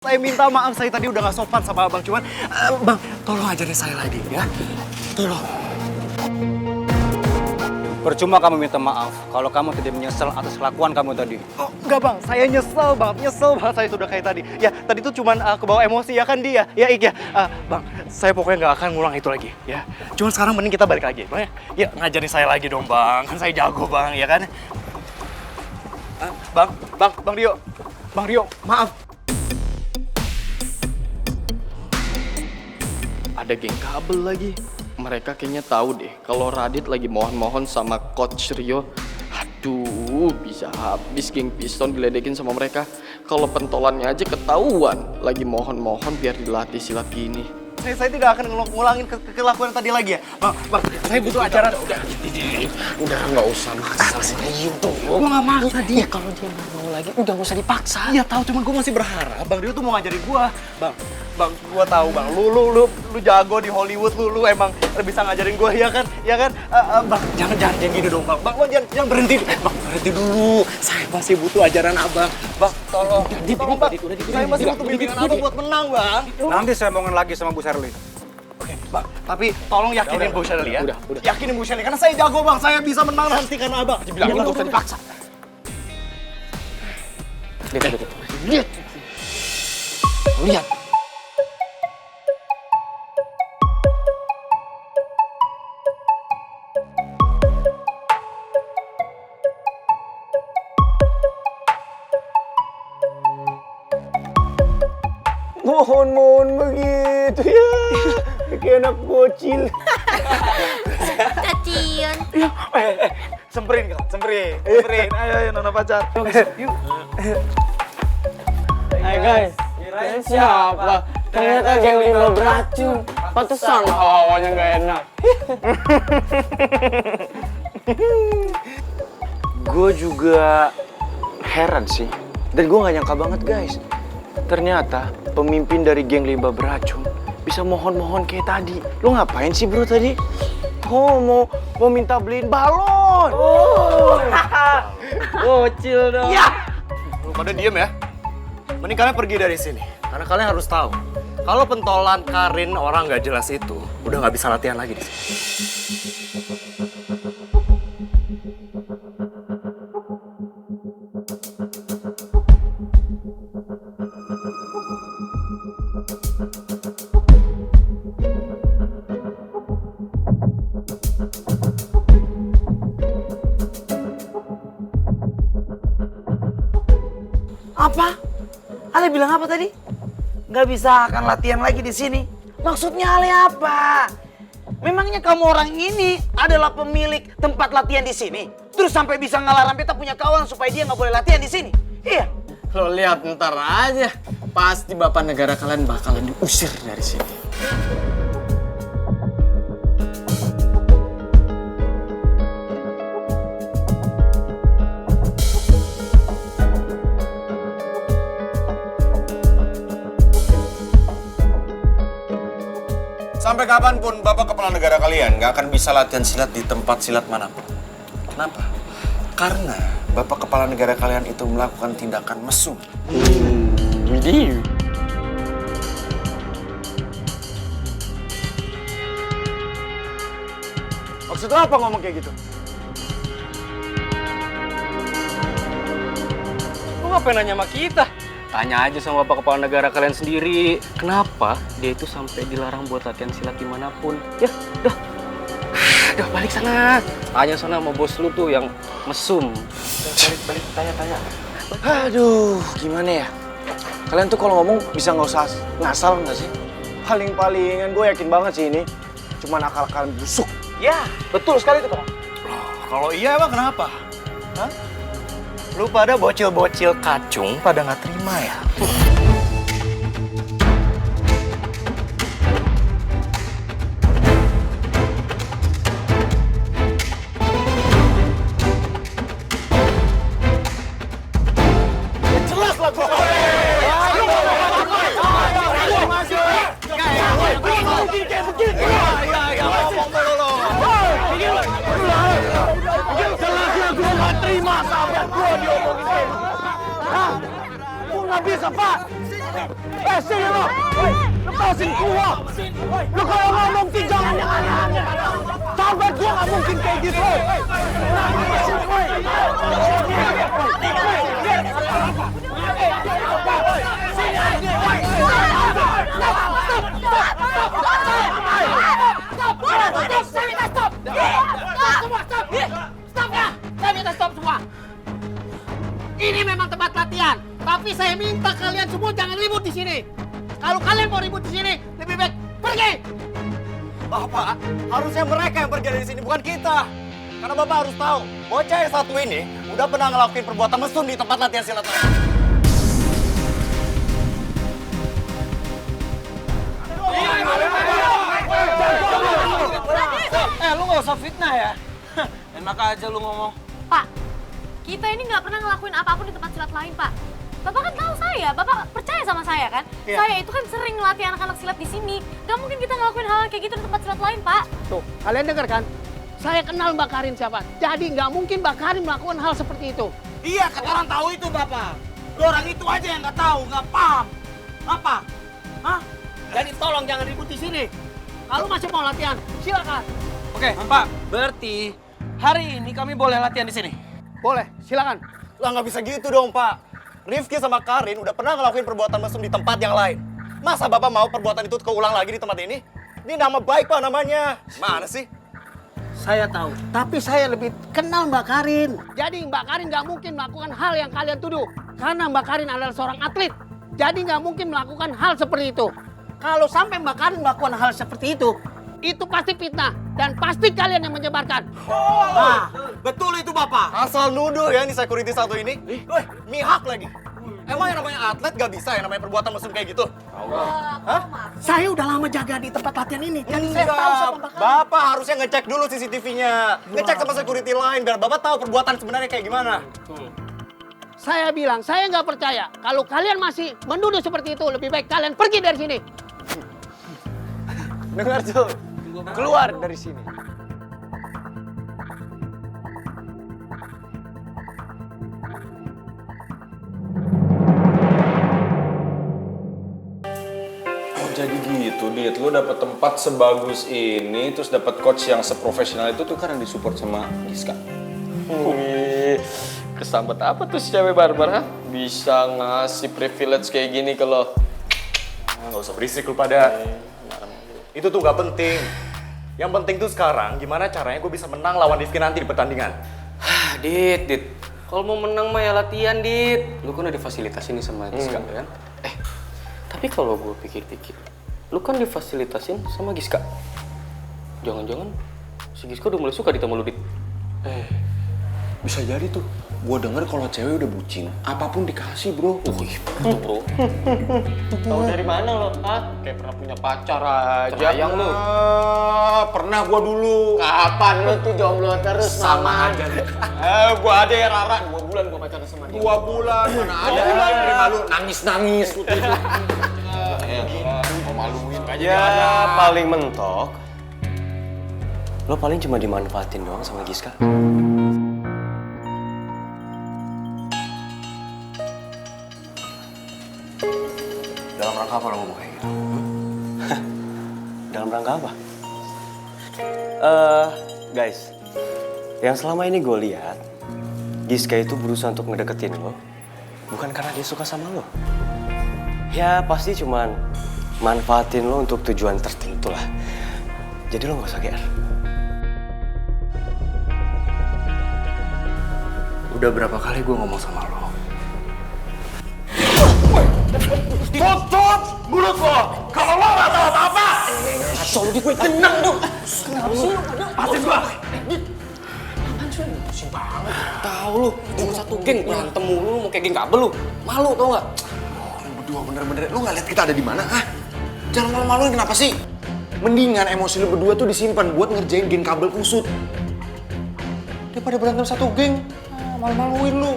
Saya minta maaf, saya tadi udah gak sopan sama abang. Cuman, bang, tolong ajarin saya lagi ya. Tolong. Percuma kamu minta maaf kalau kamu tidak menyesal atas kelakuan kamu tadi. Oh, enggak bang, saya nyesel banget saya sudah kayak tadi. Ya, tadi tuh cuman kebawa emosi ya kan dia. Ya, Ik ya. Bang, saya pokoknya nggak akan ngulang itu lagi ya. Cuman sekarang mending kita balik lagi, bang ya. Ya, ngajarin saya lagi dong bang, kan saya jago bang, ya kan. Bang Rio, maaf. Ada geng kabel lagi. Mereka kayaknya tahu deh kalau Radit lagi mohon-mohon sama Coach Rio. Aduh, bisa habis geng Piston diledekin sama mereka. Kalau pentolannya aja ketahuan lagi mohon-mohon biar dilatih silat gini. Saya tidak akan ngulangin kelakuan tadi lagi ya. Bang, saya butuh ajaran. Udah nggak usah maksa serius tuh. Gue nggak maksa dia. Kalau dia nggak mau lagi, udah nggak usah dipaksa. Iya tahu, cuman gue masih berharap Bang Rio tuh mau ngajarin gue. Bang, gue tahu bang, lu jago di Hollywood, lu emang bisa ngajarin gue ya kan? Bang, jangan gini dong bang, jangan berhenti, bang berhenti dulu. Saya masih butuh ajaran abang, bang tolong bang, saya masih butuh bimbingan abang buat menang bang. Nanti saya ngomongin lagi sama Bu Sherly. Oke, bang, tapi tolong yakinin Bu Sherly ya. Udah. Yakinin Bu Sherly, karena saya jago bang, saya bisa menang nanti karena abang. Dibilang nggak usah dipaksa. Lihat. Mohon begitu ya, kayak anak bocil. Cacian. Semperin. Ayo nona pacar. Yuk. Hai guys, kirain siapa? Ternyata geng lima beracun. Pantesan hawanya nggak enak. Gue juga heran sih, dan gue gak nyangka banget guys. Ternyata pemimpin dari geng limba beracun bisa mohon-mohon kayak tadi. Lo ngapain sih bro tadi? Oh mau minta beliin balon. Oh, bocil dong. Ya, lu pada diem ya. Mending kalian pergi dari sini, karena kalian harus tahu kalau pentolan Karin orang nggak jelas itu udah nggak bisa latihan lagi di sini. Apa? Ale bilang apa tadi? Nggak bisa akan latihan lagi di sini. Maksudnya Ale apa? Memangnya kamu orang ini adalah pemilik tempat latihan di sini? Terus sampai bisa ngelarang beta punya kawan supaya dia nggak boleh latihan di sini? Iya. Lo lihat ntar aja, pasti bapak negara kalian bakalan diusir dari sini. Sampai kapanpun Bapak Kepala Negara kalian nggak akan bisa latihan silat di tempat silat manapun. Kenapa? Karena Bapak Kepala Negara kalian itu melakukan tindakan mesum. Widih. Maksud apa ngomong kayak gitu? Lu ngapain nanya sama kita? Tanya aja sama Bapak Kepala Negara kalian sendiri. Kenapa dia itu sampai dilarang buat latihan silat dimanapun? Ya, udah balik sana. Tanya sana sama bos lu tuh yang mesum. Balik tanya. Aduh, gimana ya? Kalian tuh kalau ngomong bisa nggak usah ngasal nggak sih? Paling-palingan gue yakin banget sih ini cuma akal-akalan busuk. Ya, betul sekali itu bang. Kalau iya emang kenapa? Hah? Lu pada bocil-bocil kacung pada nggak terima ya? Jelas lah gua. Jelasnya gue gak terima sahabat gue diomongin kayak gitu. Hah? Gue gak bisa, Pak. Sini lo! Woi, lepasin gua! Lu kalau ngomong sih jangan yang aneh-aneh! Sahabat gua nggak mungkin kayak gitu! Stop semua. Ini memang tempat latihan, tapi saya minta kalian semua jangan ribut di sini. Kalau kalian mau ribut di sini, lebih baik pergi. Bapak, harusnya mereka yang pergi dari sini, bukan kita. Karena Bapak harus tahu, bocah yang satu ini udah pernah ngelakuin perbuatan mesum di tempat latihan silat. Lu nggak usah fitnah ya. Enak aja lu ngomong. Pak, kita ini nggak pernah ngelakuin apapun di tempat silat lain, Pak. Bapak kan tahu saya, Bapak percaya sama saya kan? Iya. Saya itu kan sering ngelatih anak-anak silat di sini. Gak mungkin kita ngelakuin hal kayak gitu di tempat silat lain, Pak. Tuh, kalian dengar kan? Saya kenal Mbak Karin siapa. Jadi nggak mungkin Mbak Karin melakukan hal seperti itu. Iya, kata orang tahu itu, Bapak. Lu orang itu aja yang nggak tahu, nggak paham. Apa? Hah? Jadi tolong jangan ribut di sini. Kalau masih mau latihan, silakan. Oke, Pak. Berarti hari ini kami boleh latihan di sini. Boleh, silakan. Lah nggak bisa gitu dong, Pak. Rifki sama Karin udah pernah ngelakuin perbuatan mesum di tempat yang lain. Masa Bapak mau perbuatan itu keulang lagi di tempat ini? Ini nama baik, Pak, namanya. Mana sih? Saya tahu, tapi saya lebih kenal Mbak Karin. Jadi Mbak Karin nggak mungkin melakukan hal yang kalian tuduh. Karena Mbak Karin adalah seorang atlet. Jadi nggak mungkin melakukan hal seperti itu. Kalau sampai Mbak Karin melakukan hal seperti itu pasti fitnah. Dan pasti kalian yang menyebarkan. Nah, betul itu, Bapak. Asal nuduh ya nih security satu ini. Wih, mihak lagi. Emang yang namanya atlet gak bisa yang namanya perbuatan mesum kayak gitu? Hah? Saya udah lama jaga di tempat latihan ini. Jadi saya tahu Enggak, siapa Mbak Karin. Bapak harusnya ngecek dulu CCTV-nya. Ngecek sama security lain biar Bapak tahu perbuatan sebenarnya kayak gimana. Saya bilang, saya nggak percaya. Kalau kalian masih menuduh seperti itu, lebih baik kalian pergi dari sini. Dengar tuh, keluar dari sini. Oh, jadi gitu, Dit. Lu dapet tempat sebagus ini, terus dapet coach yang seprofesional itu tuh karena disupport sama Giska. Wih, kesambet apa tuh si cewek barbar, ha? Bisa ngasih privilege kayak gini ke lo. Nggak usah berisik lu pada. Itu tuh nggak penting. Yang penting tuh sekarang gimana caranya gue bisa menang lawan Rifki nanti di pertandingan. Dit. Kalau mau menang mah ya latihan, Dit. Lu kan udah difasilitasin nih sama Giska, kan? Tapi kalau gue pikir-pikir, lu kan difasilitasin sama Giska. Jangan-jangan si Giska udah mulai suka ditemu lu, Dit. Bisa jadi tuh. Gua denger kalau cewek udah bucin, apapun dikasih, bro. Wih, betul, bro. Tahu dari mana lo? Ah, kayak pernah punya pacar aja. Sayang lu. Pernah gua dulu. Kapan lo tuh jomblo terus Sama aja. gua ada ya Rara, 2 bulan gua pacaran sama dia. 2 bulan, mana ada yang nerima lu nangis-nangis. Maluin aja. Ya, paling mentok. Lo paling cuma dimanfaatin doang sama Giska. Dalam rangka apa lo ngomong kayak gitu? Dalam rangka apa? Guys, yang selama ini gue lihat, Giska itu berusaha untuk ngedeketin lo, bukan karena dia suka sama lo. Ya pasti cuman manfaatin lo untuk tujuan tertentu lah. Jadi lo gak usah GR. Udah berapa kali gue ngomong sama lo? Tutup mulut lo! Kalau lo nggak tahu apa-apa! Asal lu gue tenang dong. Kenapa sih lo pada? Pasin gua! Tahu lu, cuma satu geng berantem mulu, lu mau kayak geng kabel lu. Malu tau gak? Lu berdua bener-bener, lu nggak lihat kita ada di mana, ah? Jangan malu-maluin kenapa sih? Mendingan emosi lu berdua tuh disimpan buat ngerjain geng kabel kusut. Daripada berantem satu geng, malu-maluin lu.